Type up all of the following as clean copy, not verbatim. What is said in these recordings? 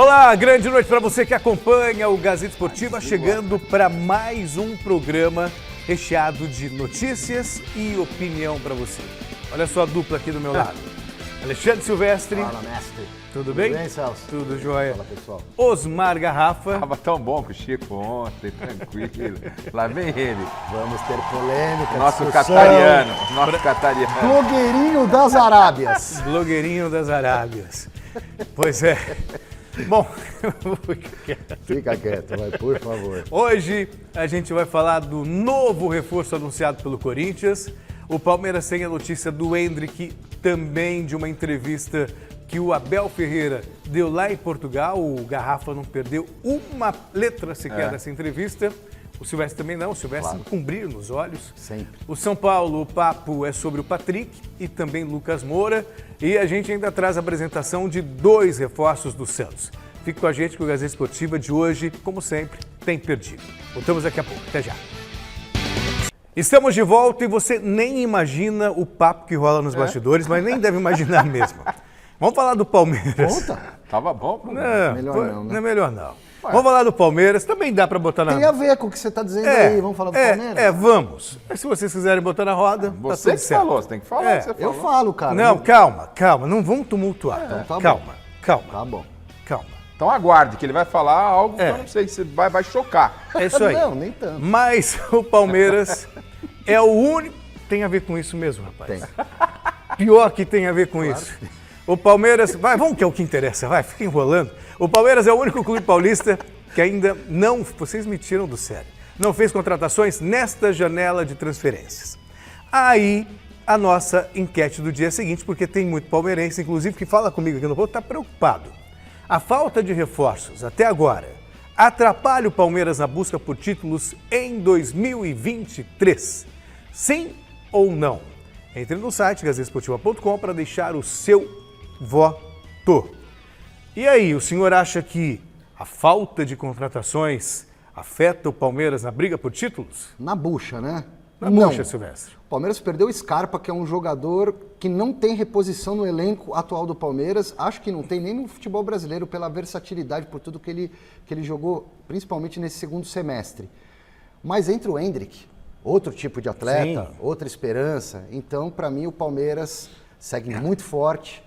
Olá, grande noite para você que acompanha o Gazeta Esportiva, chegando para mais um programa recheado de notícias e opinião para você. Olha só a dupla aqui do meu lado. Alexandre Silvestre. Fala, mestre. Tudo bem? Tudo bem, Celso? Tudo jóia. Fala, pessoal. Osmar Garrafa. Tava tão bom com o Chico ontem, tranquilo. Lá vem ele. Vamos ter polêmica, Nosso discussão. catariano. Nosso catariano. Blogueirinho das Arábias. Blogueirinho das Arábias. Pois é. Bom, Fica quieto, vai, por favor. hoje a gente vai falar do novo reforço anunciado pelo Corinthians. O Palmeiras tem a notícia do Endrick, também de uma entrevista que o Abel Ferreira deu lá em Portugal. O Garrafa não perdeu uma letra sequer dessa entrevista. O Silvestre também não, o Silvestre com brilho nos olhos. Sempre. O São Paulo, o papo é sobre o Patrick e também Lucas Moura. E a gente ainda traz a apresentação de 2 reforços do Santos. Fique com a gente que o Gazeta Esportiva de hoje, como sempre, tem perdido. Voltamos daqui a pouco. Até já. Estamos de volta e você nem imagina o papo que rola nos bastidores, mas nem deve imaginar mesmo. Vamos falar do Palmeiras. Conta. Tava bom, pô. Não, Melhor não, né? não é melhor não. Vamos falar do Palmeiras, também dá para botar na... Tem a ver com o que você está dizendo aí, vamos falar do Palmeiras? Vamos. Mas se vocês quiserem botar na roda, Você tá tudo que certo. falou, você tem que falar o que você Eu falou. falo, cara. Não, calma, não vamos tumultuar. Então tá bom. calma. Tá bom. Então aguarde, que ele vai falar algo que eu não sei se vai chocar. É isso aí. Não, nem tanto. Mas o Palmeiras é o único... Tem a ver com isso mesmo, rapaz. Tem. Pior que tem a ver com isso. O Palmeiras... Vamos que é o que interessa, fica enrolando. O Palmeiras é o único clube paulista que ainda não... Vocês me tiram do sério. Não fez contratações nesta janela de transferências. Aí, a nossa enquete do dia seguinte, porque tem muito palmeirense, inclusive, que fala comigo aqui no povo, está preocupado. A falta de reforços até agora atrapalha o Palmeiras na busca por títulos em 2023? Sim ou não? Entre no site gazetesportiva.com para deixar o seu voto. E aí, o senhor acha que a falta de contratações afeta o Palmeiras na briga por títulos? Na bucha, né? Na Não. bucha, Silvestre. O Palmeiras perdeu o Scarpa, que é um jogador que não tem reposição no elenco atual do Palmeiras. Acho que não tem nem no futebol brasileiro pela versatilidade, por tudo que ele jogou, principalmente nesse segundo semestre. Mas entra o Endrick, outro tipo de atleta, Sim. outra esperança. Então, para mim, o Palmeiras segue muito forte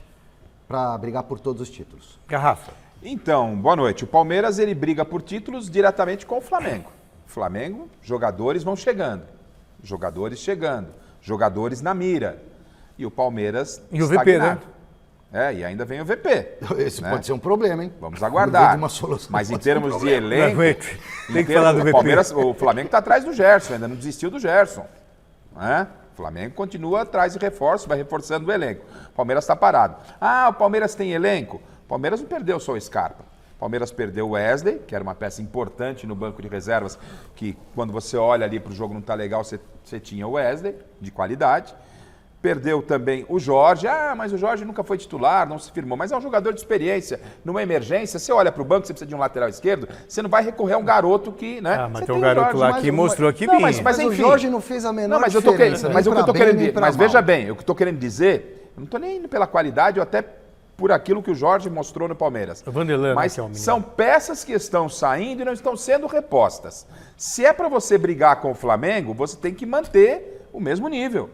para brigar por todos os títulos. Garrafa. Então, boa noite. O Palmeiras, ele briga por títulos diretamente com o Flamengo. Flamengo, jogadores vão chegando. Jogadores na mira. E o Palmeiras E o VP, né? E ainda vem o VP. Esse né? pode ser um problema, hein? Vamos No aguardar. meio de uma solução, Mas em pode ser um termos de problema. Não elenco... aguento. Tem em que falar do termos- VP. o Palmeiras, o Flamengo está atrás do Gerson, ainda não desistiu do Gerson. Né? O Flamengo continua atrás de reforço, vai reforçando o elenco. O Palmeiras está parado. O Palmeiras tem elenco? O Palmeiras não perdeu só o Scarpa. O Palmeiras perdeu o Wesley, que era uma peça importante no banco de reservas, que quando você olha ali para o jogo não está legal, você tinha o Wesley, de qualidade. Perdeu também o Jorge. Mas o Jorge nunca foi titular, não se firmou. Mas é um jogador de experiência. Numa emergência, você olha para o banco, você precisa de um lateral esquerdo, você não vai recorrer a um garoto que... Né? Mas Você tem um o garoto Jorge, lá mas que o- mostrou que Não, vinha. mas Mas o enfim. Jorge não fez a menor Não, mas eu tô querendo, diferença. mas nem o que eu pra tô querendo, bem, nem pra mas mal. veja bem, o que eu tô querendo dizer, eu não tô nem indo pela qualidade, ou até por aquilo que o Jorge mostrou no Palmeiras. O Vanderlan, mas que é o menino. são peças que estão saindo e não estão sendo repostas. Se é para você brigar com o Flamengo, você tem que manter o mesmo nível.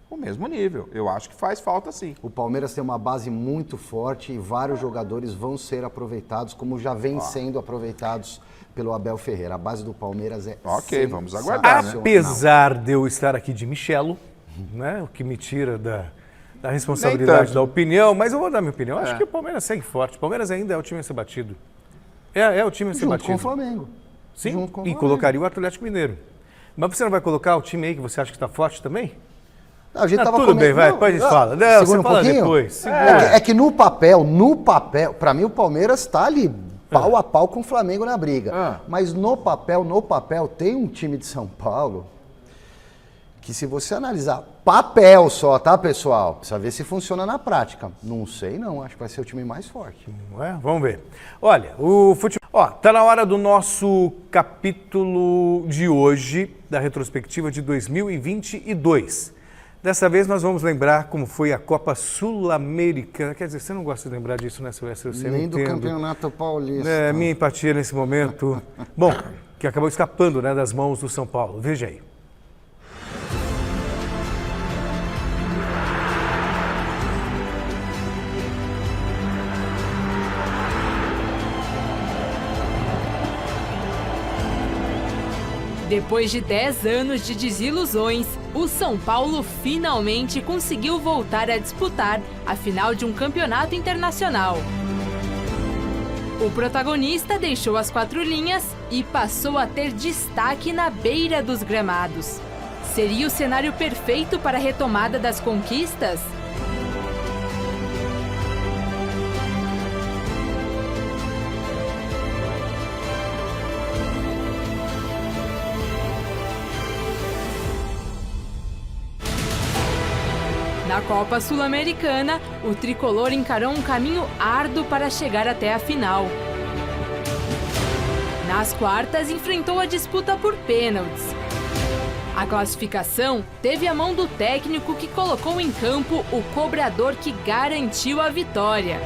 O mesmo nível. Eu acho que faz falta sim. O Palmeiras tem uma base muito forte e vários jogadores vão ser aproveitados, como já vêm sendo aproveitados pelo Abel Ferreira. A base do Palmeiras é Ok, vamos aguardar, né? sensacional. Apesar de eu estar aqui de Michelo, né, o que me tira da responsabilidade tanto. da opinião, mas eu vou dar minha opinião. Eu acho que o Palmeiras segue forte. O Palmeiras ainda é o time a ser batido. É o time a ser Junto batido. com o Flamengo. Sim, Junto com o e Flamengo. colocaria o Atlético Mineiro. Mas você não vai colocar o time aí que você acha que está forte também? A gente tava Tudo bem, vai, Não, depois a gente não, fala. Não, segura você um fala pouquinho. depois. Segura. É que no papel, para mim o Palmeiras está ali pau a pau com o Flamengo na briga. Mas no papel, tem um time de São Paulo que, se você analisar papel só, tá, pessoal? Precisa ver se funciona na prática. Não sei não, acho que vai ser o time mais forte. Não é? Vamos ver. Olha, o futebol... tá na hora do nosso capítulo de hoje, da retrospectiva de 2022. Dessa vez nós vamos lembrar como foi a Copa Sul-Americana. Quer dizer, você não gosta de lembrar disso, né, Silvestre? Nem do Campeonato Paulista. É, minha empatia nesse momento. Bom, que acabou escapando, né, das mãos do São Paulo. Veja aí. Depois de 10 anos de desilusões, o São Paulo finalmente conseguiu voltar a disputar a final de um campeonato internacional. O protagonista deixou as 4 linhas e passou a ter destaque na beira dos gramados. Seria o cenário perfeito para a retomada das conquistas? Na Copa Sul-Americana, o tricolor encarou um caminho árduo para chegar até a final. Nas quartas, enfrentou a disputa por pênaltis. A classificação teve a mão do técnico que colocou em campo o cobrador que garantiu a vitória.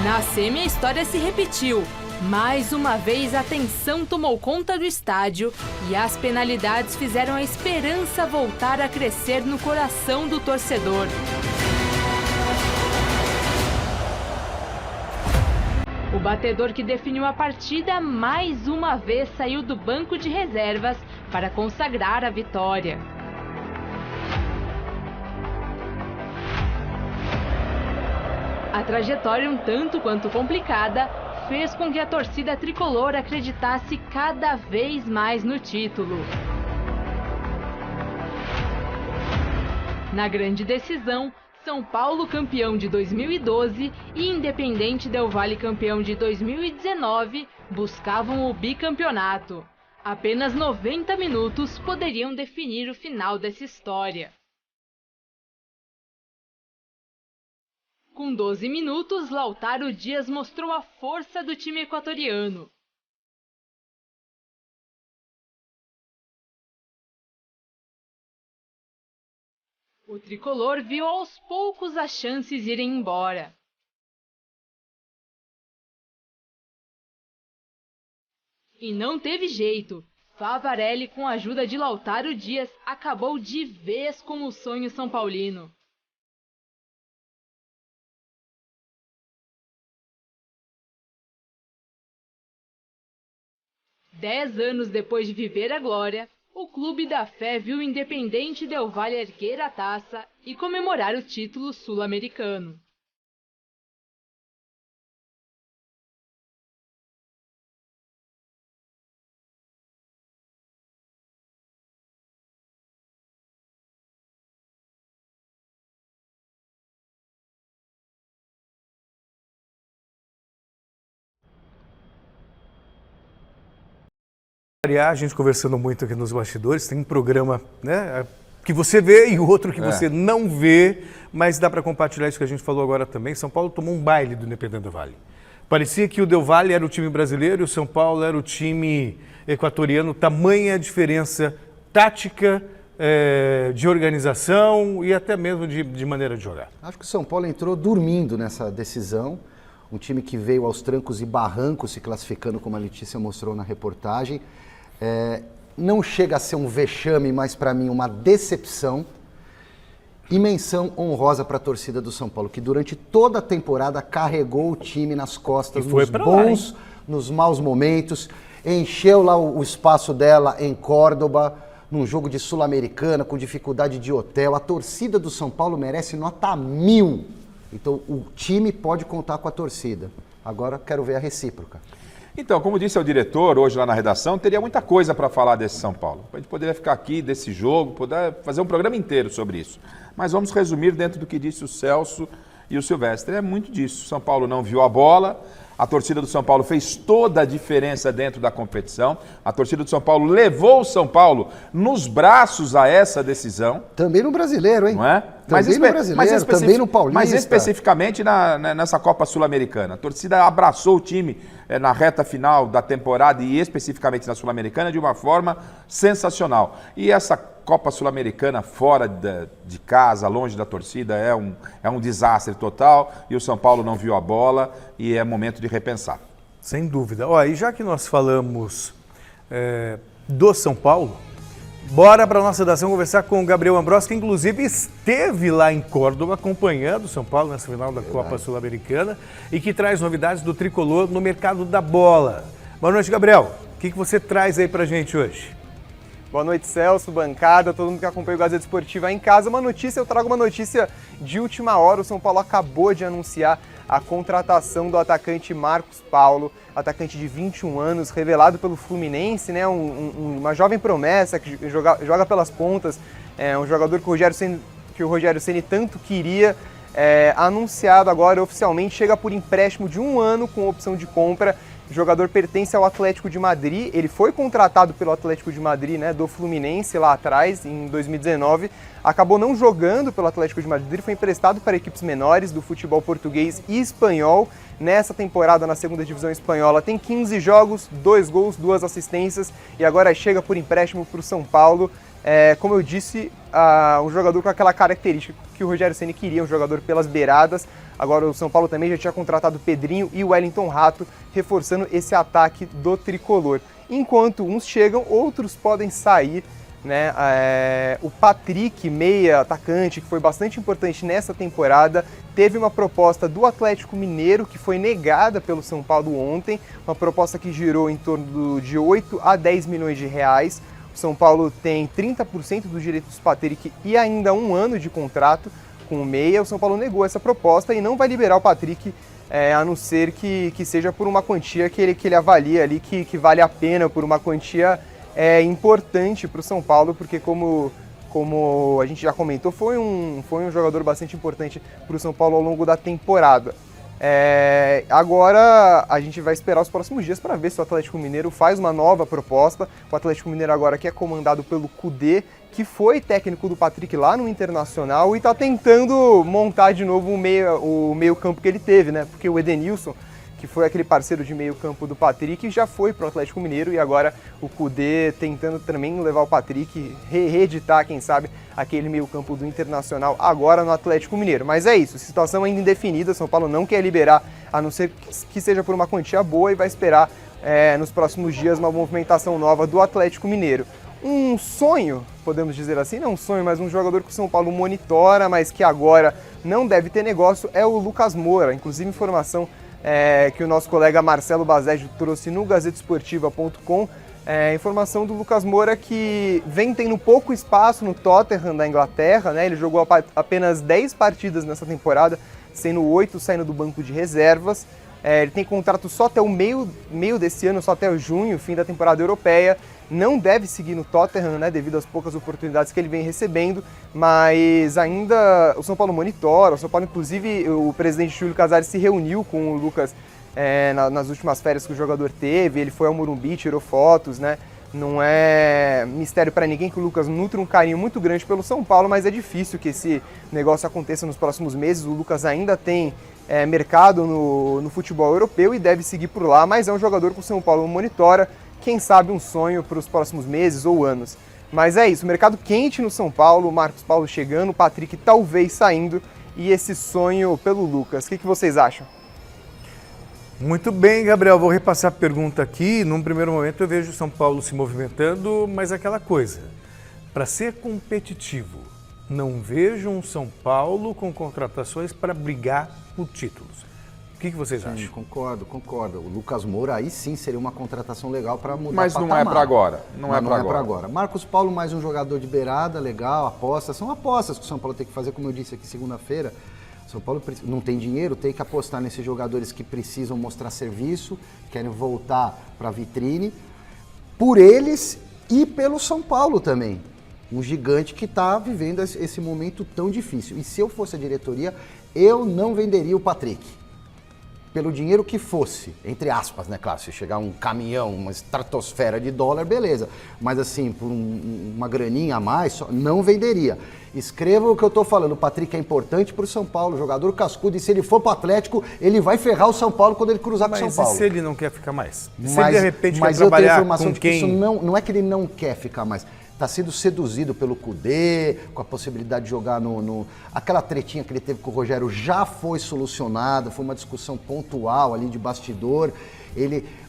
Na semi, a história se repetiu. Mais uma vez, a tensão tomou conta do estádio e as penalidades fizeram a esperança voltar a crescer no coração do torcedor. O batedor que definiu a partida mais uma vez saiu do banco de reservas para consagrar a vitória. A trajetória, um tanto quanto complicada, fez com que a torcida tricolor acreditasse cada vez mais no título. Na grande decisão, São Paulo campeão de 2012 e Independente Del Valle campeão de 2019 buscavam o bicampeonato. Apenas 90 minutos poderiam definir o final dessa história. Com 12 minutos, Lautaro Dias mostrou a força do time equatoriano. O tricolor viu aos poucos as chances irem embora. E não teve jeito. Favarelli, com a ajuda de Lautaro Dias, acabou de vez com o sonho são paulino. Dez anos depois de viver a glória, o Clube da Fé viu o Independente Del Valle erguer a taça e comemorar o título sul-americano. A gente conversando muito aqui nos bastidores, tem um programa, né, que você vê e o outro que você não vê, mas dá para compartilhar isso que a gente falou agora também. São Paulo tomou um baile do Independente Del Valle. Parecia que o Del Valle era o time brasileiro e o São Paulo era o time equatoriano. Tamanha diferença tática, de organização e até mesmo de maneira de jogar. Acho que o São Paulo entrou dormindo nessa decisão. Um time que veio aos trancos e barrancos se classificando, como a Letícia mostrou na reportagem. Não chega a ser um vexame, mas para mim uma decepção. E menção honrosa para a torcida do São Paulo, que durante toda a temporada carregou o time nas costas, nos bons, nos maus momentos, encheu lá o espaço dela em Córdoba, num jogo de Sul-Americana, com dificuldade de hotel. A torcida do São Paulo merece nota 1000. Então o time pode contar com a torcida. Agora quero ver a recíproca. Então, como disse o diretor hoje lá na redação, teria muita coisa para falar desse São Paulo. A gente poderia ficar aqui desse jogo, poder fazer um programa inteiro sobre isso. Mas vamos resumir dentro do que disse o Celso e o Silvestre. É muito disso. São Paulo não viu a bola, A torcida do São Paulo fez toda a diferença dentro da competição. A torcida do São Paulo levou o São Paulo nos braços a essa decisão. Também no Brasileiro, hein? Não é? Também no Brasileiro, também no Paulista. Mas especificamente nessa Copa Sul-Americana. A torcida abraçou o time na reta final da temporada e especificamente na Sul-Americana de uma forma sensacional. E essa Copa Sul-Americana fora de casa, longe da torcida, é um desastre total e o São Paulo não viu a bola e é momento de repensar. Sem dúvida. Ó, e já que nós falamos do São Paulo, bora para a nossa redação conversar com o Gabriel Ambrosio, que inclusive esteve lá em Córdoba acompanhando o São Paulo nessa final da Copa Sul-Americana e que traz novidades do tricolor no mercado da bola. Boa noite, Gabriel. O que você traz aí pra gente hoje? Boa noite, Celso, bancada, todo mundo que acompanha o Gazeta Esportiva em casa. Eu trago uma notícia de última hora. O São Paulo acabou de anunciar a contratação do atacante Marcos Paulo, atacante de 21 anos, revelado pelo Fluminense, né? Uma jovem promessa que joga pelas pontas, um jogador que o Rogério Ceni tanto queria, anunciado agora oficialmente, chega por empréstimo de 1 ano com opção de compra. O jogador pertence ao Atlético de Madrid, ele foi contratado pelo Atlético de Madrid, né, do Fluminense lá atrás, em 2019, acabou não jogando pelo Atlético de Madrid, foi emprestado para equipes menores do futebol português e espanhol. Nessa temporada na segunda divisão espanhola tem 15 jogos, 2 gols, 2 assistências e agora chega por empréstimo para o São Paulo. Como eu disse, um jogador com aquela característica que o Rogério Ceni queria, um jogador pelas beiradas. Agora o São Paulo também já tinha contratado o Pedrinho e o Wellington Rato, reforçando esse ataque do tricolor. Enquanto uns chegam, outros podem sair, né? O Patrick, meia atacante, que foi bastante importante nessa temporada, teve uma proposta do Atlético Mineiro que foi negada pelo São Paulo ontem, uma proposta que girou em torno de 8 a 10 milhões de reais. O São Paulo tem 30% dos direitos do Patrick e ainda 1 ano de contrato com o meia. O São Paulo negou essa proposta e não vai liberar o Patrick, a não ser que seja por uma quantia que ele avalia ali que vale a pena, por uma quantia importante para o São Paulo, porque como a gente já comentou, foi um jogador bastante importante para o São Paulo ao longo da temporada. Agora a gente vai esperar os próximos dias para ver se o Atlético Mineiro faz uma nova proposta. O Atlético Mineiro agora que é comandado pelo Kudê, que foi técnico do Patrick lá no Internacional e está tentando montar de novo o meio campo que ele teve, né? Porque o Edenilson, que foi aquele parceiro de meio campo do Patrick, já foi para o Atlético Mineiro e agora o Kudê tentando também levar o Patrick, reeditar, quem sabe, aquele meio campo do Internacional agora no Atlético Mineiro. Mas é isso, situação ainda indefinida, São Paulo não quer liberar, a não ser que seja por uma quantia boa, e vai esperar nos próximos dias uma movimentação nova do Atlético Mineiro. Um sonho, podemos dizer assim, não um sonho, mas um jogador que o São Paulo monitora, mas que agora não deve ter negócio, é o Lucas Moura. Inclusive informação que o nosso colega Marcelo Baseggio trouxe no GazetaEsportiva.com, informação do Lucas Moura, que vem tendo pouco espaço no Tottenham da Inglaterra, né? Ele jogou apenas 10 partidas nessa temporada, sendo 8 saindo do banco de reservas. Ele tem contrato só até o meio desse ano, só até junho, fim da temporada europeia. Não deve seguir no Tottenham, né, devido às poucas oportunidades que ele vem recebendo, mas ainda o São Paulo monitora. O São Paulo, inclusive, o presidente Júlio Casares se reuniu com o Lucas nas últimas férias que o jogador teve. Ele foi ao Morumbi, tirou fotos, né? Não é mistério para ninguém que o Lucas nutre um carinho muito grande pelo São Paulo, mas é difícil que esse negócio aconteça nos próximos meses. O Lucas ainda tem mercado no futebol europeu e deve seguir por lá, mas é um jogador que o São Paulo monitora. Quem sabe um sonho para os próximos meses ou anos. Mas é isso, mercado quente no São Paulo, Marcos Paulo chegando, Patrick talvez saindo e esse sonho pelo Lucas. O que vocês acham? Muito bem, Gabriel, vou repassar a pergunta aqui. Num primeiro momento eu vejo o São Paulo se movimentando, mas aquela coisa, para ser competitivo, não vejo um São Paulo com contratações para brigar por títulos. O que vocês acham? Concordo. O Lucas Moura aí sim seria uma contratação legal para mudar Mas não é para agora. Não é para agora. Marcos Paulo, mais um jogador de beirada, legal, apostas. São apostas que o São Paulo tem que fazer, como eu disse aqui segunda-feira. O São Paulo não tem dinheiro, tem que apostar nesses jogadores que precisam mostrar serviço, querem voltar para a vitrine, por eles e pelo São Paulo também. Um gigante que está vivendo esse momento tão difícil. E se eu fosse a diretoria, eu não venderia o Patrick. pelo dinheiro que fosse, entre aspas, né, claro, se chegar um caminhão, uma estratosfera de dólar, beleza. Mas assim, por uma graninha a mais, não venderia. Escreva o que eu tô falando, o Patrick é importante pro São Paulo, jogador cascudo, e se ele for pro Atlético, ele vai ferrar o São Paulo quando ele cruzar com o São Paulo. Mas e se ele não quer ficar mais? Mas, se ele de repente quer mas eu tenho trabalhar informação com de que quem... isso não é que ele não quer ficar mais. Está sendo seduzido pelo Kudê, com a possibilidade de jogar Aquela tretinha que ele teve com o Rogério já foi solucionada, foi uma discussão pontual ali de bastidor.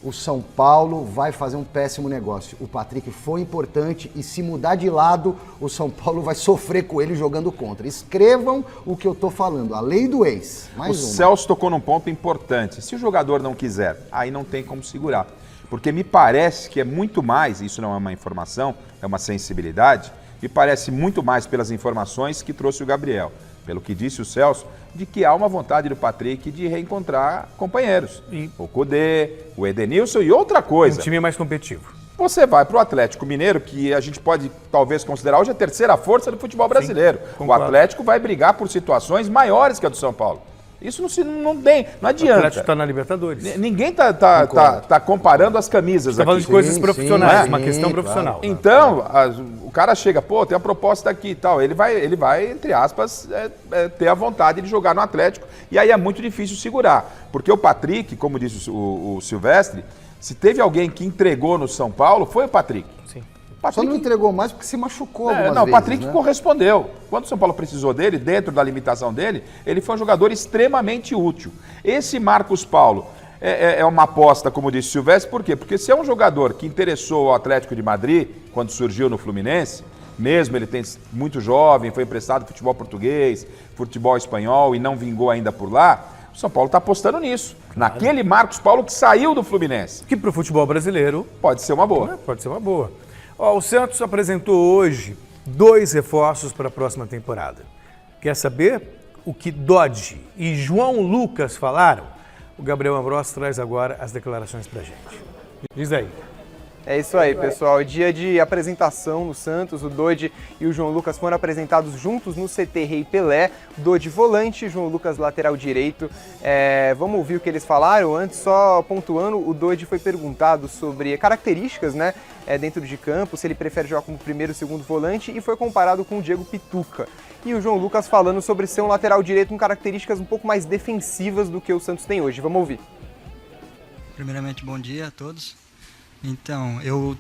O São Paulo vai fazer um péssimo negócio. O Patrick foi importante e se mudar de lado, o São Paulo vai sofrer com ele jogando contra. Escrevam o que eu tô falando, a lei do ex. Mais uma. Celso tocou num ponto importante. Se o jogador não quiser, aí não tem como segurar. Porque me parece que é muito mais, isso não é uma informação, é uma sensibilidade, me parece muito mais pelas informações que trouxe o Gabriel, pelo que disse o Celso, de que há uma vontade do Patrick de reencontrar companheiros. O Kudê, o Edenilson e outra coisa. Um time mais competitivo. Você vai para o Atlético Mineiro, que a gente pode talvez considerar hoje a terceira força do futebol brasileiro. Sim, o Atlético vai brigar por situações maiores que a do São Paulo. Isso não adianta. O Atlético está na Libertadores. Ninguém tá comparando as camisas Está falando aqui. de coisas profissionais, sim, uma questão claro. profissional. Então, o cara chega, pô, tem uma proposta aqui e tal. Ele vai entre aspas, ter a vontade de jogar no Atlético. E aí é muito difícil segurar. Porque o Patrick, como disse o Silvestre, se teve alguém que entregou no São Paulo, foi o Patrick. Sim. Só não entregou mais porque se machucou algumas vezes, o Patrick né? correspondeu. Quando o São Paulo precisou dele, dentro da limitação dele, ele foi um jogador extremamente útil. Esse Marcos Paulo é uma aposta, como disse o Silvestre, por quê? Porque se é um jogador que interessou ao Atlético de Madrid, quando surgiu no Fluminense, mesmo ele tem muito jovem, foi emprestado ao futebol português, futebol espanhol e não vingou ainda por lá, o São Paulo está apostando nisso. Naquele Marcos Paulo que saiu do Fluminense. Que para o futebol brasileiro Pode ser uma boa. pode ser uma boa. O Santos apresentou hoje 2 reforços para a próxima temporada. Quer saber o que Dodge e João Lucas falaram? O Gabriel Ambrosio traz agora as declarações para a gente. Diz aí. É isso aí, pessoal. Dia de apresentação no Santos. O Dodge e o João Lucas foram apresentados juntos no CT Rei Pelé. Dodge volante, João Lucas lateral direito. Vamos ouvir o que eles falaram. Antes, só pontuando, o Dodge foi perguntado sobre características, né, dentro de campo, se ele prefere jogar como primeiro ou segundo volante, e foi comparado com o Diego Pituca. E o João Lucas falando sobre ser um lateral direito com características um pouco mais defensivas do que o Santos tem hoje. Vamos ouvir. Primeiramente, bom dia a todos. Então, eu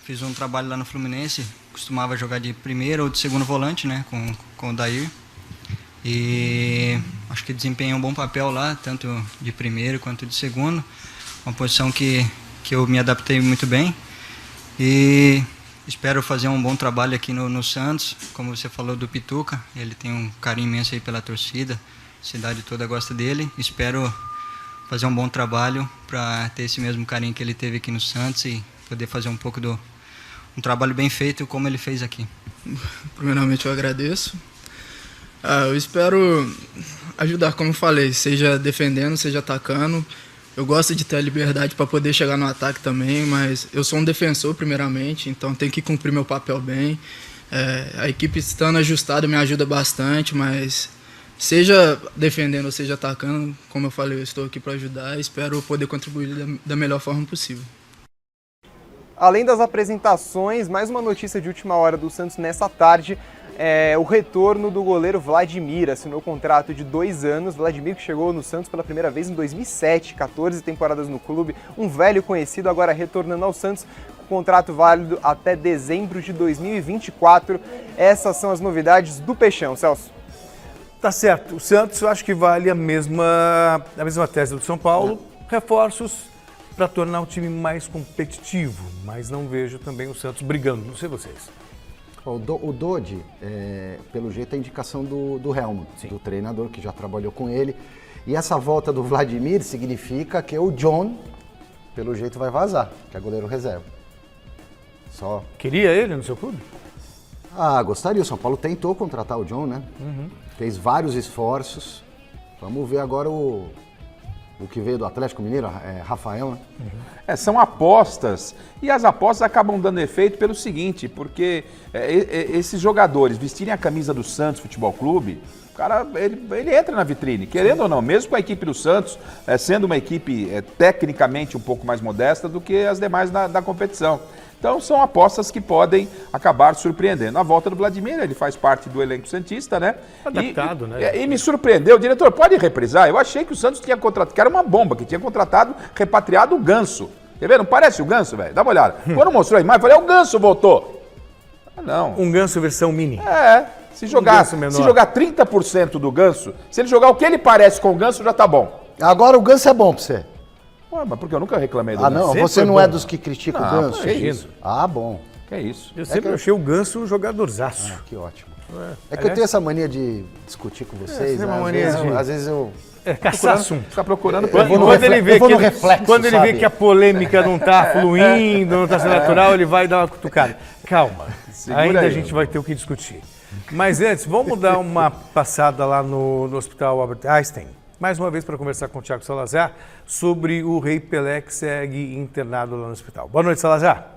fiz um trabalho lá no Fluminense, costumava jogar de primeiro ou de segundo volante, né, com o Dair. E acho que desempenhei um bom papel lá, tanto de primeiro quanto de segundo. Uma posição que eu me adaptei muito bem. E espero fazer um bom trabalho aqui no Santos. Como você falou do Pituca, ele tem um carinho imenso aí pela torcida, a cidade toda gosta dele. Espero fazer um bom trabalho para ter esse mesmo carinho que ele teve aqui no Santos e poder fazer um trabalho bem feito como ele fez aqui. Primeiramente eu agradeço. Eu espero ajudar, como eu falei, seja defendendo, seja atacando. Eu gosto de ter a liberdade para poder chegar no ataque também, mas eu sou um defensor primeiramente, então tenho que cumprir meu papel bem. A equipe estando ajustada me ajuda bastante, mas seja defendendo ou seja atacando, como eu falei, eu estou aqui para ajudar e espero poder contribuir da melhor forma possível. Além das apresentações, mais uma notícia de última hora do Santos nessa tarde, o retorno do goleiro Vladimir. Assinou contrato de 2 anos. Vladimir, que chegou no Santos pela primeira vez em 2007, 14 temporadas no clube, um velho conhecido, agora retornando ao Santos, com contrato válido até dezembro de 2024. Essas são as novidades do Peixão, Celso. Tá certo. O Santos, eu acho que vale a mesma tese do São Paulo. Reforços para tornar o time mais competitivo, mas não vejo também o Santos brigando. Não sei vocês. O Dodge, pelo jeito, é a indicação do Helmut, do treinador que já trabalhou com ele. E essa volta do Vladimir significa que o John, pelo jeito, vai vazar, que é goleiro reserva. Só. Queria ele no seu clube? Gostaria. O São Paulo tentou contratar o John, né? Fez vários esforços. Vamos ver agora o que veio do Atlético Mineiro, Rafael, né? São apostas, e as apostas acabam dando efeito pelo seguinte, porque esses jogadores vestirem a camisa do Santos Futebol Clube, o cara, ele entra na vitrine, querendo ou não, mesmo com a equipe do Santos, sendo uma equipe tecnicamente um pouco mais modesta do que as demais da competição. Então são apostas que podem acabar surpreendendo. A volta do Vladimir, ele faz parte do elenco santista, né? Adaptado, né? E me surpreendeu, diretor, pode reprisar? Eu achei que o Santos tinha contratado, que era uma bomba, que tinha contratado, repatriado o Ganso. Quer ver? Não parece o Ganso, velho? Dá uma olhada. Quando mostrou a imagem, eu falei, o Ganso voltou. Não. Um Ganso versão mini. Se jogar 30% do Ganso, se ele jogar o que ele parece com o Ganso, já tá bom. Agora o Ganso é bom pra você. Ué, mas porque eu nunca reclamei do Ah, Ganso. não? Sempre Você não bom. é dos que criticam o Ganso? Que isso? Ah, bom. Que isso? Eu sempre achei o Ganso um jogadorzaço. Que ótimo. É que eu tenho essa mania de discutir com vocês. você tem Né? uma mania de- Às vezes eu... Caçar assunto. Tá procurando vou no Quando ele vê eu vou que, no reflexo, quando ele vê sabe? que a polêmica não tá fluindo, não tá sendo natural, ele vai dar uma cutucada. Calma, Segura ainda aí. a gente vai ter o que discutir. Mas antes, vamos dar uma passada lá no Hospital Albert Einstein, mais uma vez para conversar com o Thiago Salazar sobre o Rei Pelé que segue internado lá no hospital. Boa noite, Salazar.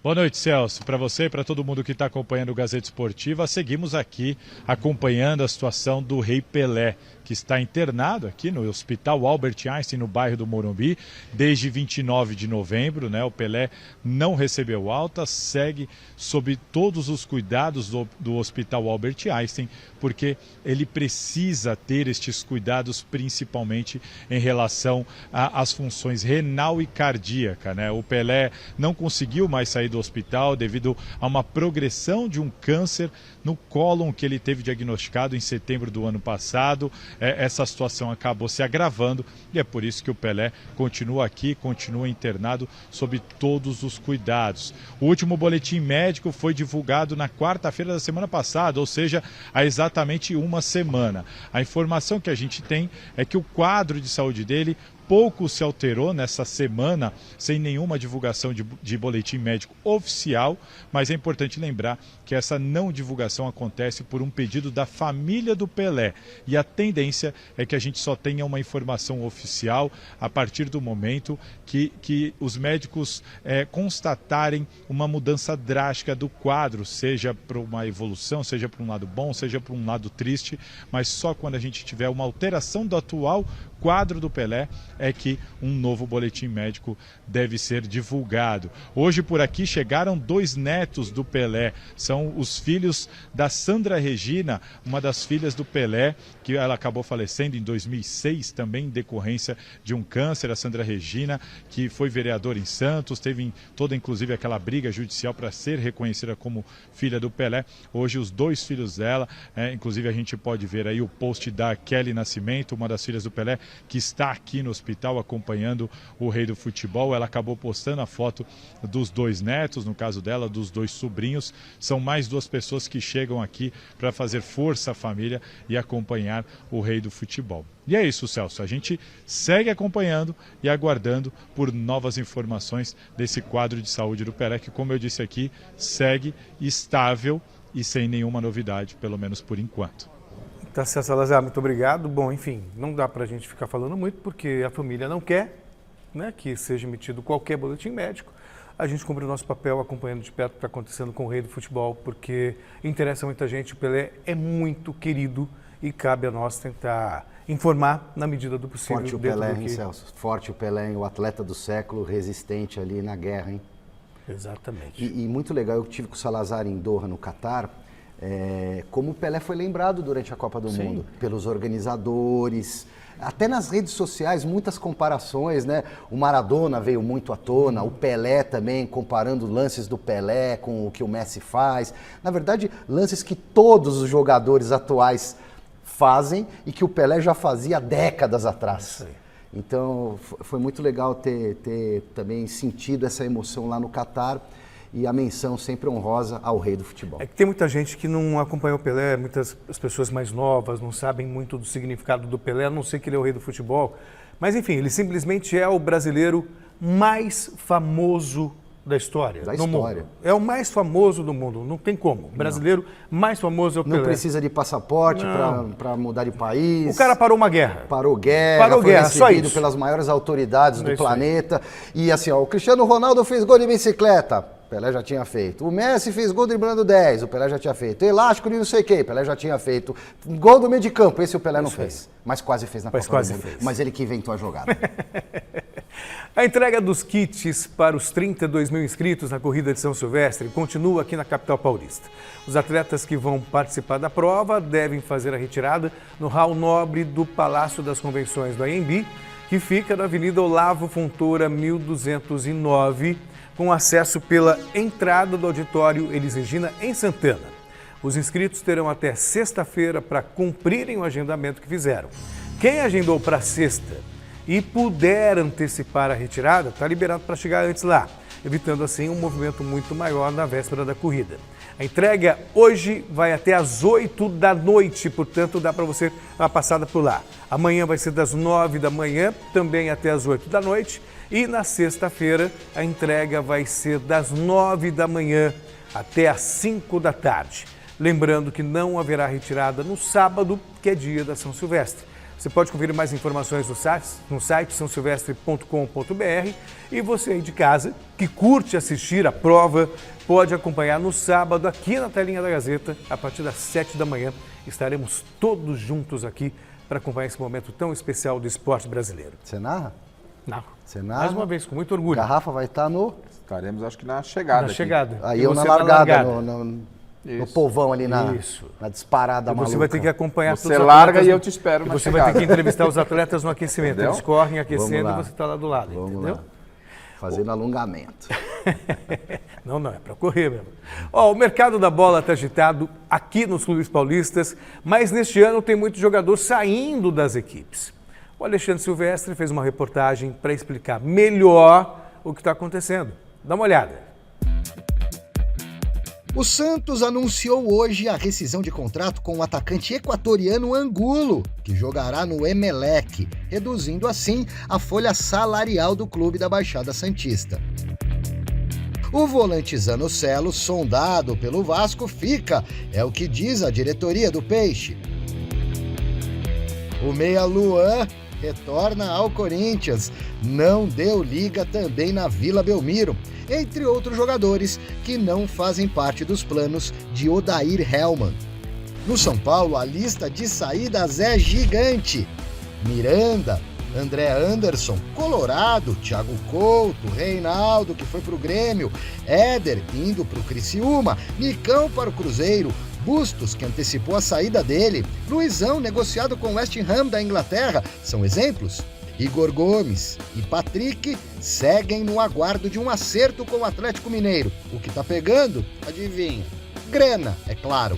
Boa noite, Celso. Para você e para todo mundo que está acompanhando o Gazeta Esportiva, seguimos aqui acompanhando a situação do Rei Pelé, que está internado aqui no Hospital Albert Einstein, no bairro do Morumbi, desde 29 de novembro. Né? O Pelé não recebeu alta, segue sob todos os cuidados do Hospital Albert Einstein, porque ele precisa ter estes cuidados principalmente em relação às funções renal e cardíaca. Né? O Pelé não conseguiu mais sair do hospital devido a uma progressão de um câncer no cólon que ele teve diagnosticado em setembro do ano passado. Essa situação acabou se agravando e é por isso que o Pelé continua aqui, continua internado sob todos os cuidados. O último boletim médico foi divulgado na quarta-feira da semana passada, ou seja, há exatamente uma semana. A informação que a gente tem é que o quadro de saúde dele pouco se alterou nessa semana, sem nenhuma divulgação de boletim médico oficial, mas é importante lembrar que essa não divulgação acontece por um pedido da família do Pelé. E a tendência é que a gente só tenha uma informação oficial a partir do momento que os médicos constatarem uma mudança drástica do quadro, seja para uma evolução, seja para um lado bom, seja para um lado triste, mas só quando a gente tiver uma alteração do atual quadro do Pelé é que um novo boletim médico deve ser divulgado. Hoje por aqui chegaram 2 netos do Pelé, são os filhos da Sandra Regina, uma das filhas do Pelé, que ela acabou falecendo em 2006 também em decorrência de um câncer. A Sandra Regina, que foi vereadora em Santos, teve toda inclusive aquela briga judicial para ser reconhecida como filha do Pelé. Hoje os 2 filhos dela, inclusive a gente pode ver aí o post da Kelly Nascimento, uma das filhas do Pelé, que está aqui no hospital acompanhando o Rei do Futebol. Ela acabou postando a foto dos 2 netos, no caso dela, dos 2 sobrinhos. São mais 2 pessoas que chegam aqui para fazer força à família e acompanhar o Rei do Futebol. E é isso, Celso. A gente segue acompanhando e aguardando por novas informações desse quadro de saúde do Pelé, que, como eu disse aqui, segue estável e sem nenhuma novidade, pelo menos por enquanto. Tá certo, Salazar, muito obrigado. Bom, enfim, não dá para a gente ficar falando muito, porque a família não quer, né, que seja emitido qualquer boletim médico. A gente cumpre o nosso papel acompanhando de perto o que está acontecendo com o Rei do Futebol, porque interessa muita gente. O Pelé é muito querido e cabe a nós tentar informar na medida do possível. Forte o Pelé, hein, Celso? Forte o Pelé, hein? O atleta do século, resistente ali na guerra, hein? Exatamente. E muito legal, eu tive com o Salazar em Doha, no Catar, como o Pelé foi lembrado durante a Copa do Mundo, pelos organizadores, até nas redes sociais, muitas comparações, né? O Maradona veio muito à tona, o Pelé também, comparando lances do Pelé com o que o Messi faz. Na verdade, lances que todos os jogadores atuais fazem e que o Pelé já fazia décadas atrás. Então, foi muito legal ter também sentido essa emoção lá no Catar. E a menção sempre honrosa ao Rei do Futebol. É que tem muita gente que não acompanhou o Pelé, muitas as pessoas mais novas não sabem muito do significado do Pelé, a não ser que ele é o Rei do Futebol. Mas enfim, ele simplesmente é o brasileiro mais famoso da história. Da no história. mundo. É o mais famoso do mundo, não tem como. O brasileiro mais famoso é o Pelé. Não precisa de passaporte para mudar de país. O cara parou uma guerra. Parou guerra, foi só recebido isso. pelas maiores autoridades do isso planeta. E assim, ó, o Cristiano Ronaldo fez gol de bicicleta, Pelé já tinha feito. O Messi fez gol driblando 10, o Pelé já tinha feito. Elástico de não sei o quê, Pelé já tinha feito. Gol do meio de campo, esse o Pelé não fez. Mas quase fez na Copa do Mundo. Mas ele que inventou a jogada. A entrega dos kits para os 32 mil inscritos na corrida de São Silvestre continua aqui na capital paulista. Os atletas que vão participar da prova devem fazer a retirada no hall nobre do Palácio das Convenções do AMB, que fica na Avenida Olavo Fontoura, 1209, com acesso pela entrada do auditório Elis Regina, em Santana. Os inscritos terão até sexta-feira para cumprirem o agendamento que fizeram. Quem agendou para sexta e puder antecipar a retirada, está liberado para chegar antes lá, evitando assim um movimento muito maior na véspera da corrida. A entrega hoje vai até às 8 da noite, portanto dá para você dar uma passada por lá. Amanhã vai ser das 9 da manhã, também até às 8 da noite. E na sexta-feira a entrega vai ser das 9 da manhã até às 5 da tarde. Lembrando que não haverá retirada no sábado, que é dia da São Silvestre. Você pode conferir mais informações no site sãosilvestre.com.br e você aí de casa que curte assistir a prova pode acompanhar no sábado aqui na telinha da Gazeta a partir das 7 da manhã. Estaremos todos juntos aqui para acompanhar esse momento tão especial do esporte brasileiro. Você narra? Não. Você narra? Mais uma vez, com muito orgulho. Garrafa vai estar no... Estaremos, acho que na chegada. Na chegada. Aí E eu na você largada, no povão ali na disparada e você maluca. vai ter que acompanhar Você larga e eu te espero e na você chegada. vai ter que entrevistar os atletas no aquecimento. Entendeu? Eles correm aquecendo Vamos lá. e você está lá do lado, Vamos entendeu? lá. Fazendo alongamento. Não, é para correr mesmo. Ó, o mercado da bola está agitado aqui nos clubes paulistas, mas neste ano tem muito jogador saindo das equipes. O Alexandre Silvestre fez uma reportagem para explicar melhor o que está acontecendo. Dá uma olhada. O Santos anunciou hoje a rescisão de contrato com o atacante equatoriano Angulo, que jogará no Emelec, reduzindo assim a folha salarial do clube da Baixada Santista. O volante Zanocelo, sondado pelo Vasco, fica, é o que diz a diretoria do Peixe. O meia Luan retorna ao Corinthians, não deu liga também na Vila Belmiro, entre outros jogadores que não fazem parte dos planos de Odair Hellmann. No São Paulo, a lista de saídas é gigante. Miranda, André Anderson, Colorado, Thiago Couto, Reinaldo, que foi para o Grêmio, Éder, indo para o Criciúma, Nicão para o Cruzeiro, Bustos, que antecipou a saída dele, Luizão, negociado com o West Ham da Inglaterra, são exemplos. Igor Gomes e Patrick seguem no aguardo de um acerto com o Atlético Mineiro. O que tá pegando? Adivinha? Grana, é claro.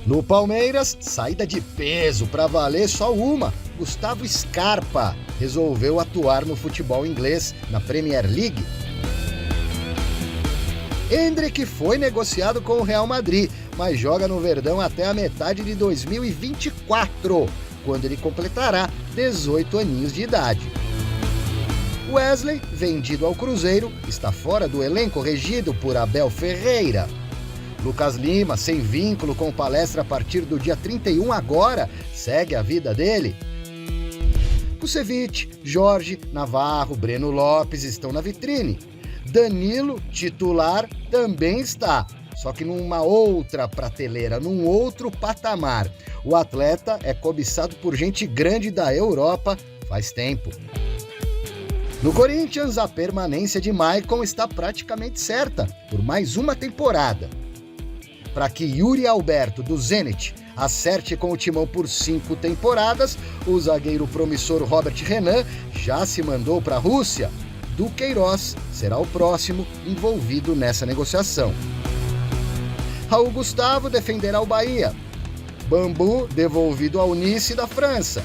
No Palmeiras, saída de peso para valer só uma. Gustavo Scarpa resolveu atuar no futebol inglês na Premier League. Endrick foi negociado com o Real Madrid, mas joga no Verdão até a metade de 2024, quando ele completará 18 aninhos de idade. Wesley, vendido ao Cruzeiro, está fora do elenco regido por Abel Ferreira. Lucas Lima, sem vínculo com palestra a partir do dia 31 agora, segue a vida dele. Kusevich, Jorge, Navarro, Breno Lopes estão na vitrine. Danilo, titular, também está, só que numa outra prateleira, num outro patamar. O atleta é cobiçado por gente grande da Europa faz tempo. No Corinthians, a permanência de Maicon está praticamente certa, por mais uma temporada. Para que Yuri Alberto, do Zenit, acerte com o timão por 5 temporadas, o zagueiro promissor Robert Renan já se mandou para a Rússia. Duqueiroz será o próximo envolvido nessa negociação. Raul Gustavo defenderá o Bahia. Bambu devolvido ao Nice da França.